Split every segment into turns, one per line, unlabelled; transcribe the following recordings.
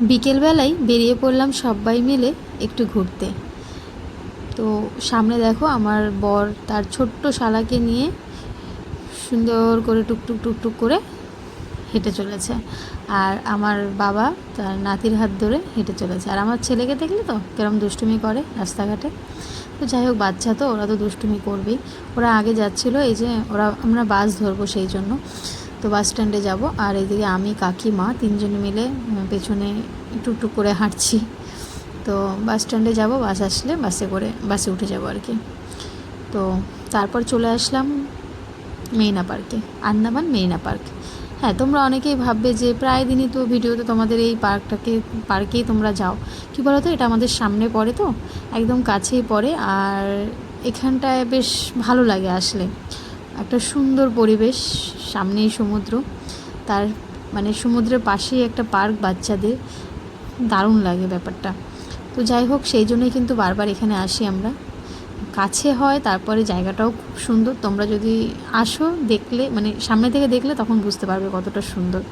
বিকেলবেলায় বেরিয়ে পড়লাম সবাই মিলে একটু ঘুরতে। তো সামনে দেখো আমার বর তার ছোট্ট শালাকে নিয়ে সুন্দর করে টুকটুক টুকটুক করে হেঁটে চলেছে, আর আমার বাবা তার নাতির হাত ধরে হেঁটে চলেছে। আর আমার ছেলেকে দেখলে তো কিরম দুষ্টুমি করে রাস্তাঘাটে। তো যাই হোক, বাচ্চা তো, ওরা তো দুষ্টুমি করবেই। ওরা আগে যাচ্ছিলো, এই যে আমরা বাস ধরবো সেই জন্য। তো বাস স্ট্যান্ডে যাব, আর এইদিকে আমি কাকিমা তিনজনে মিলে পেছনে টুকটুক করে হাঁটছি। তো বাস স্ট্যান্ডে যাব, বাস আসলে বাসে উঠে যাব আর কি। তো তারপর চলে আসলাম মেরিনা পার্কে, আন্দামান মেরিনা পার্ক। হ্যাঁ, তোমরা অনেকেই ভাববে যে প্রায় দিনই তো ভিডিওতে তোমাদের এই পার্কেই তোমরা যাও। কী বলো তো, এটা আমাদের সামনে পড়ে, তো একদম কাছেই পড়ে। আর এখানটায় বেশ ভালো লাগে আসলে, একটা সুন্দর পরিবেশ, সামনেই সমুদ্র, তার মানে সমুদ্রের পাশেই একটা পার্ক বাচ্চাদের, দারুণ লাগে ব্যাপারটা। তো যাই হোক, সেই জন্যই কিন্তু বারবার এখানে আসি আমরা। কাছে হয়, তারপরে জায়গাটাও খুব সুন্দর। তোমরা যদি আসো, দেখলে মানে সামনে থেকে দেখলে তখন বুঝতে পারবে কতটা সুন্দর।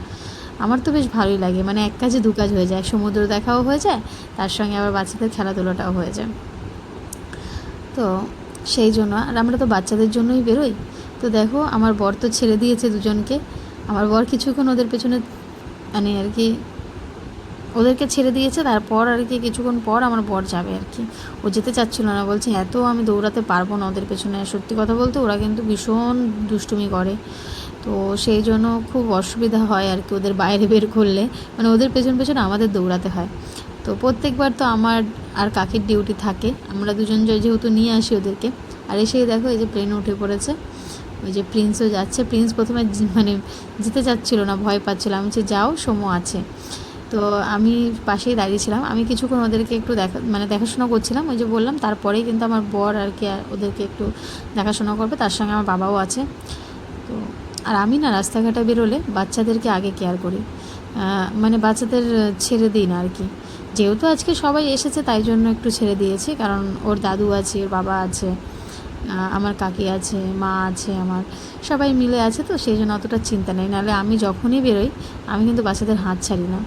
আমার তো বেশ ভালোই লাগে, মানে এক কাজে দু কাজ হয়ে যায়, সমুদ্র দেখাও হয়ে যায়, তার সঙ্গে আবার বাচ্চাদের খেলাধুলাটাও হয়ে যায়। তো সেই জন্য, আর আমরা তো বাচ্চাদের জন্যই বেরোই। তো দেখো, আমার বর তো ছেড়ে দিয়েছে দুজনকে। আমার বর কিছুক্ষণ ওদের পেছনে মানে আর কি ওদেরকে ছেড়ে দিয়েছে, তারপর আর কি কিছুক্ষণ পর আমার বর যাবে আর কি। ও যেতে চাচ্ছিলো না, বলছে এত আমি দৌড়াতে পারবো না ওদের পেছনে। সত্যি কথা বলতে ওরা কিন্তু ভীষণ দুষ্টুমি করে, তো সেই জন্য খুব অসুবিধা হয় আর কি ওদের বাইরে বের করলে, মানে ওদের পেছন পেছন আমাদের দৌড়াতে হয়। তো প্রত্যেকবার তো আমার আর কাকির ডিউটি থাকে, আমরা দুজন যেহেতু নিয়ে আসি ওদেরকে। আর এসেই দেখো, এই যে প্লেন উঠে পড়েছে, ওই যে প্রিন্সও যাচ্ছে। প্রিন্স প্রথমে মানে যেতে চাচ্ছিলো না, ভয় পাচ্ছিলো। আমি বলছি যাও, সময় আছে। তো আমি পাশেই দাঁড়িয়েছিলাম, আমি কিছুক্ষণ ওদেরকে একটু দেখাশোনা করছিলাম, ওই যে বললাম। তারপরেই কিন্তু আমার বর আর কি ওদেরকে একটু দেখাশোনা করবে, তার সঙ্গে আমার বাবাও আছে। তো আর আমি না রাস্তাঘাটে বেরোলে বাচ্চাদেরকে আগে কেয়ার করি, মানে বাচ্চাদের ছেড়ে দিই না আর কি। যেহেতু আজকে সবাই এসেছে তাই জন্য একটু ছেড়ে দিয়েছি, কারণ ওর দাদু আছে, ওর বাবা আছে, আমার কাকি আছে, মা আছে, আমার সবাই মিলে আছে, তো সেই জন্য অতটা চিন্তা নেই। নাহলে আমি যখনই বেরোই আমি কিন্তু বাচ্চাদের হাত ছাড়ি না,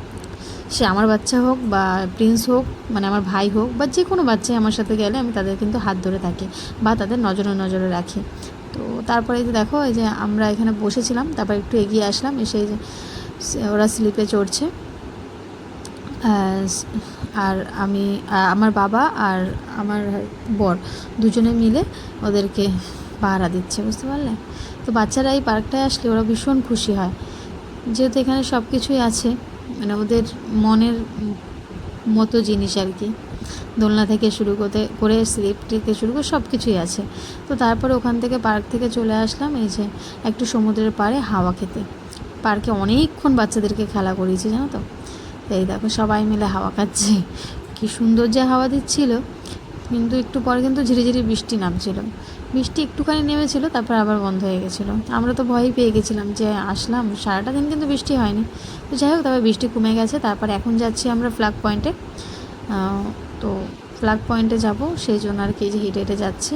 সে আমার বাচ্চা হোক বা প্রিন্স হোক, মানে আমার ভাই হোক বা যে কোনো বাচ্চাই আমার সাথে গেলে আমি তাদের কিন্তু হাত ধরে থাকি বা তাদের নজরে নজরে রাখি। তো তারপরে যে দেখো, এই যে আমরা এখানে বসেছিলাম, তারপর একটু এগিয়ে আসলাম, এসে যে ওরা স্লিপে চড়ছে। আর আমি, আমার বাবা আর আমার বর দুজনে মিলে ওদেরকে পাহারা দিচ্ছে, বুঝতে পারলে? তো বাচ্চারা এই পার্কটায় আসলে ওরা ভীষণ খুশি হয়, যেহেতু এখানে সব কিছুই আছে, মানে ওদের মনের মতো জিনিস আর কি। দোলনা থেকে শুরু করে স্লিপ থেকে শুরু করে সব কিছুই আছে। তো তারপরে ওখান থেকে পার্ক থেকে চলে আসলাম এই যে একটু সমুদ্রের পাড়ে হাওয়া খেতে। পার্কে অনেকক্ষণ বাচ্চাদেরকে খেলা করিয়েছি, জানো তো। এই দেখো সবাই মিলে হাওয়া খাচ্ছে, কী সুন্দর যে হাওয়া দিচ্ছিল। কিন্তু একটু পরে কিন্তু ঝিরিঝিরি বৃষ্টি নামছিল, বৃষ্টি একটুখানি নেমেছিল, তারপর আবার বন্ধ হয়ে গেছিলো। আমরা তো ভয়ই পেয়ে গেছিলাম যে আসলাম, সারাটা দিন কিন্তু বৃষ্টি হয়নি। তো যাই হোক, তারপর বৃষ্টি কমে গেছে। তারপর এখন যাচ্ছি আমরা ফ্ল্যাগ পয়েন্টে। তো ফ্ল্যাগ পয়েন্টে যাব, সেই জন্য আর কি যে হেঁটে হেঁটে যাচ্ছি।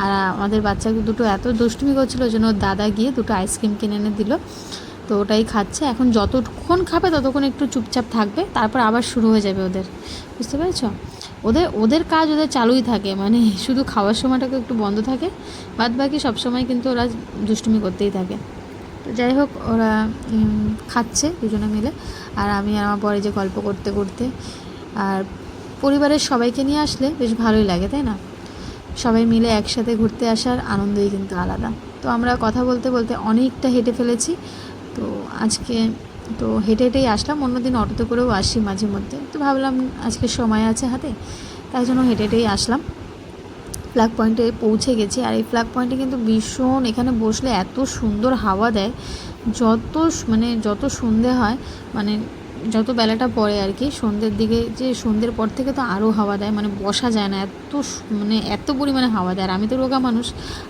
আর আমাদের বাচ্চা দুটো এত দুষ্টুমি করছিলো, ওই জন্য দাদা গিয়ে দুটো আইসক্রিম কিনে এনে দিল। তো ওটাই খাচ্ছে এখন, যতক্ষণ খাবে ততক্ষণ একটু চুপচাপ থাকবে, তারপর আবার শুরু হয়ে যাবে ওদের, বুঝতে পেরেছ? ওদের কাজ ওদের চালুই থাকে, মানে শুধু খাওয়ার সময়টাকে একটু বন্ধ থাকে, বাদ বাকি সবসময় কিন্তু ওরা দুষ্টুমি করতেই থাকে। তো যাই হোক, ওরা খাচ্ছে দুজনে মিলে, আর আমি আর আমার পরে যে গল্প করতে করতে। আর পরিবারের সবাইকে নিয়ে আসলে বেশ ভালোই লাগে, তাই না? সবাই মিলে একসাথে ঘুরতে আসার আনন্দই কিন্তু আলাদা। তো আমরা কথা বলতে বলতে অনেকটা হেঁটে ফেলেছি। তো আজকে তো হেঁটে হেঁটেই আসলাম, অন্যদিন অটোতে করেও আসি মাঝে মধ্যে। তো ভাবলাম আজকে সময় আছে হাতে, তাই জন্য হেঁটে হেঁটেই আসলাম। ফ্ল্যাগ পয়েন্টে পৌঁছে গেছি, আর এই ফ্ল্যাগ পয়েন্টে কিন্তু ভীষণ, এখানে বসলে এত সুন্দর হাওয়া দেয়। যত সন্ধে হয়, মানে যত বেলাটা পড়ে আর কি, সন্ধ্যের দিকে, যে সন্ধ্যের পর থেকে তো আরও হাওয়া দেয়, মানে বসা যায় না, মানে এত পরিমাণে হাওয়া দেয়। আর আমি তো রোগা মানুষ,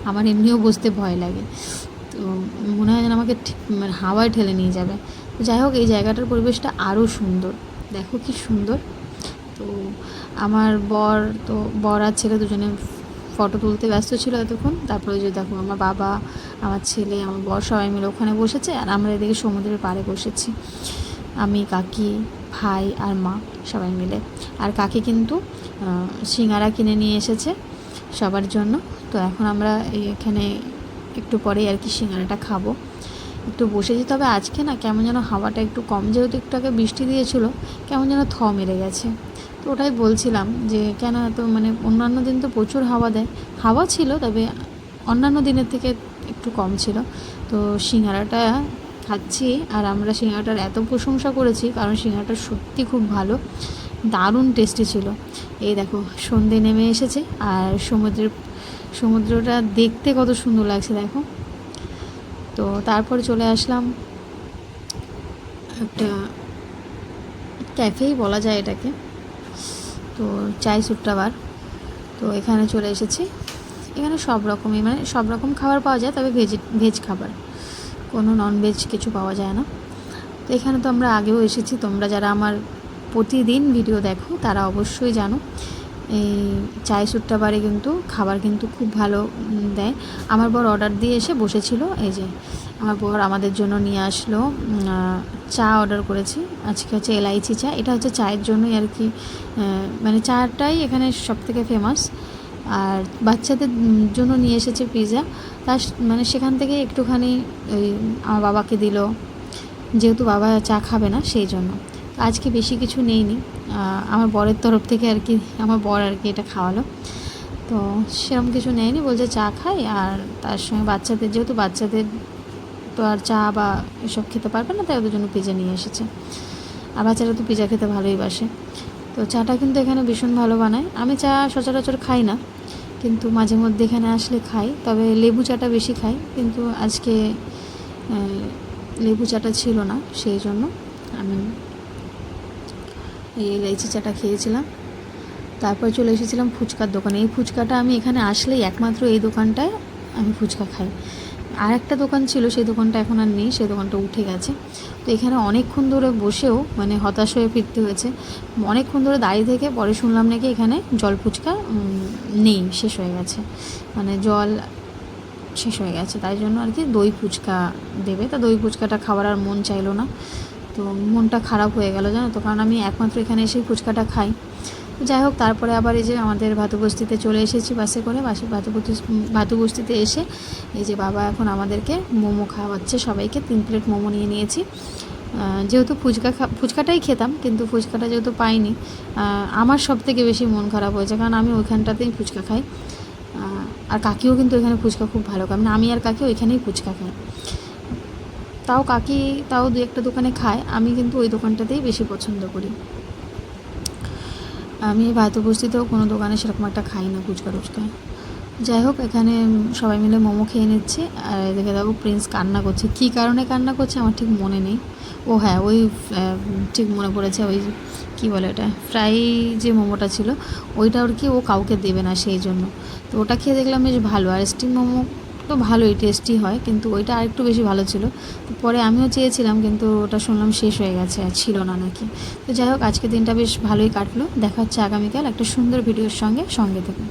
আমার এমনিও বসতে ভয় লাগে। তো মনে হয় যেন আমাকে মানে হাওয়ায় ঠেলে নিয়ে যাবে। তো যাই হোক, এই জায়গাটার পরিবেশটা আরও সুন্দর, দেখো কি সুন্দর। তো আমার বর আর ছেলে দুজনে ফটো তুলতে ব্যস্ত ছিল এতক্ষণ। তারপরে যে দেখো, আমার বাবা, আমার ছেলে, আমার বর সবাই মিলে ওখানে বসেছে, আর আমরা এদিকে সমুদ্রের পাড়ে বসেছি। আমি, কাকি, ভাই আর মা সবাই মিলে। আর কাকি কিন্তু সিঙ্গারা কিনে নিয়ে এসেছে সবার জন্য। তো এখন আমরা এখানে একটু পরেই আর কি সিঙ্গারাটা খাবো। একটু বসেছি, তবে আজকে না কেমন যেন হাওয়াটা একটু কম, যেহেতু একটু আগে বৃষ্টি দিয়েছিল, কেমন যেন মেরে গেছে। তো ওটাই বলছিলাম যে কেন এত, মানে অন্যান্য দিন তো প্রচুর হাওয়া দেয়, হাওয়া ছিল, তবে অন্যান্য দিনের থেকে একটু কম ছিল। তো সিঙ্গারাটা খাচ্ছি, আর আমরা সিঙ্গারাটার এত প্রশংসা করেছি কারণ সিঙ্গারাটা সত্যি খুব ভালো, দারুণ টেস্টি ছিল। এই দেখো সন্ধে নেমে এসেছে, আর সমুদ্রটা দেখতে কত সুন্দর লাগছে দেখো। তো তারপরে চলে আসলাম একটা ক্যাফেই বলা যায় এটাকে, তো চাই সুট্টা বার। তো এখানে চলে এসেছি। এখানে সব রকমই, মানে সব রকম খাবার পাওয়া যায়, তবে ভেজ খাবার, কোনো ননভেজ কিছু পাওয়া যায় না। তো এখানে তো আমরা আগেও এসেছি, তোমরা যারা আমার প্রতিদিন ভিডিও দেখো তারা অবশ্যই জানো এই চাই সুট্টা বারে কিন্তু খাবার কিন্তু খুব ভালো দেয়। আমার বর অর্ডার দিয়ে এসে বসেছিল, এই যে আমার বর আমাদের জন্য নিয়ে আসলো চা অর্ডার করেছি আজকে, হচ্ছে এলাইচি চা। এটা হচ্ছে চায়ের জন্যই আর কি, মানে চাটাই এখানে সবথেকে ফেমাস। আর বাচ্চাদের জন্য নিয়ে এসেছে পিৎজা, তার মানে সেখান থেকে একটুখানি ওই আমার বাবাকে দিল, যেহেতু বাবা চা খাবে না সেই জন্য। আজকে বেশি কিছু নেইনি, আমার বরের তরফ থেকে আর কি, আমার বর আর কি এটা খাওয়ালো। তো সেরকম কিছু নেয়নি, বলছে চা খাই, আর তার সঙ্গে বাচ্চাদের, যেহেতু বাচ্চাদের তো আর চা বা এসব খেতে পারবে না, তাই ওদের জন্য পিৎজা নিয়ে এসেছে। আর বাচ্চারা তো পিৎজা খেতে ভালোই বাসে। তো চাটা কিন্তু এখানে ভীষণ ভালো বানায়। আমি চা সচরাচর খাই না, কিন্তু মাঝে মধ্যে এখানে আসলে খাই, তবে লেবু চাটা বেশি খাই। কিন্তু আজকে লেবু চাটা ছিল না, সেই জন্য আমি এই এলাইচি চাটা খেয়েছিলাম। তারপর চলে এসেছিলাম ফুচকার দোকানে। এই ফুচকাটা আমি এখানে আসলেই একমাত্র এই দোকানটায় আমি ফুচকা খাই। আর একটা দোকান ছিল, সেই দোকানটা এখন আর নেই, সেই দোকানটা উঠে গেছে। তো এখানে অনেকক্ষণ ধরে বসেও মানে হতাশ হয়ে ফিরতে হয়েছে। অনেকক্ষণ ধরে দাঁড়িয়ে থেকে পরে শুনলাম নাকি এখানে জল ফুচকা নেই, শেষ হয়ে গেছে, মানে জল শেষ হয়ে গেছে, তাই জন্য আর কি দই ফুচকা দেবে। তা দই ফুচকাটা খাওয়ার আর মন চাইলো না, তো মনটা খারাপ হয়ে গেল জানো তো, কারণ আমি একমাত্র এখানে এসেই ফুচকাটা খাই। যাই হোক, তারপরে আবার এই যে আমাদের ভাতুবস্তিতে চলে এসেছি বাসে করে। ভাতুবস্তিতে এসে এই যে বাবা এখন আমাদেরকে মোমো খাওয়াচ্ছে সবাইকে। 3 প্লেট মোমো নিয়ে নিয়েছি। যেহেতু ফুচকাটাই খেতাম, কিন্তু ফুচকাটা যেহেতু পাইনি, আমার সব থেকে বেশি মন খারাপ হয়েছে, কারণ আমি ওইখানটাতেই ফুচকা খাই। আর কাকিও কিন্তু এখানে ফুচকা খুব ভালো খায়, মানে আমি আর কাকি ওইখানেই ফুচকা খাই। কাকি তাও 2-1টা দোকানে খায়, আমি কিন্তু ওই দোকানটাতেই বেশি পছন্দ করি। আমি ভাতুবস্তিতেও কোনো দোকানে সেরকম একটা খাই না ফুচকা টুচকা। যাই হোক, এখানে সবাই মিলে মোমো খেয়ে নিচ্ছে। আর এদিকে দেখো প্রিন্স কান্না করছে, কী কারণে কান্না করছে আমার ঠিক মনে নেই। ও হ্যাঁ, ওই ঠিক মনে পড়েছে, ওই কী বলে ওটা, ফ্রাই যে মোমোটা ছিল ওইটা আর কি ও কাউকে দেবে না, সেই জন্য। তো ওটা খেয়ে দেখলাম বেশ ভালো, আর স্টিম মোমো তো ভালোই টেস্টি হয়, কিন্তু ওইটা আরেকটু বেশি ভালো ছিল। তো পরে আমিও চেয়েছিলাম, কিন্তু ওটা শুনলাম শেষ হয়ে গেছে, আর ছিল না নাকি। তো যাই হোক, আজকের দিনটা বেশ ভালোই কাটলো। দেখা হচ্ছে আগামীকাল একটা সুন্দর ভিডিওর সঙ্গে থাকুন।